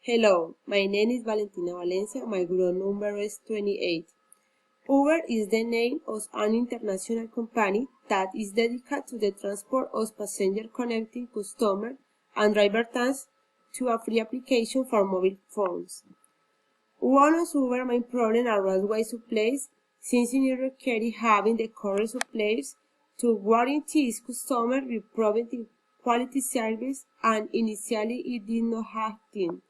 Hello, my name is Valentina Valencia. My group number is 28. Uber is the name of an international company that is dedicated to the transport of passengers, connecting customers and driver tasks to a free application for mobile phones. One of Uber's main problems are railway supplies, since it requires having the correct suppliers to guarantee its customers with providing quality service, and initially it did not have team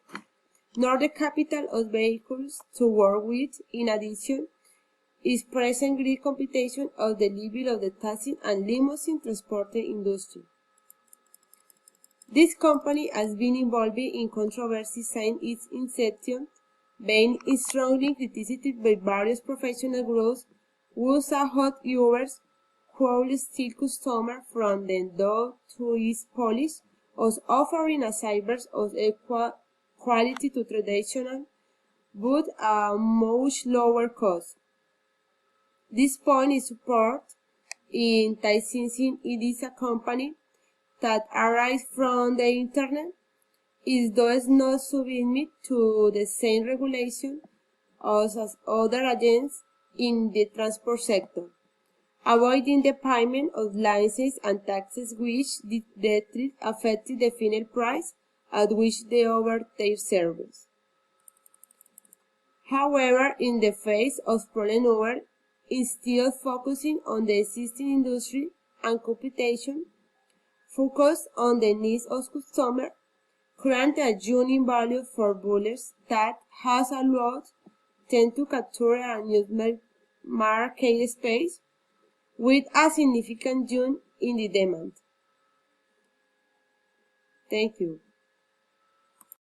nor the capital of vehicles to work with. In addition, is present great competition of the level of the taxi and limousine transporting industry. This company has been involved in controversy since its inception, being strongly criticized by various professional groups who saw Uber's could steal customers from them due to its policy of offering a service of equal quality to traditional, but at a much lower cost. This point is supported in since it is a company that arises from the internet, it does not submit to the same regulation as other agents in the transport sector, avoiding the payment of licenses and taxes which directly affect the final price at which they offer their service. However, in the face of problem, Uber is still focusing on the existing industry and competition, focus on the needs of customers, create a unique value for buyers that has allowed them to capture a new market space with a significant jump in the demand. Thank you.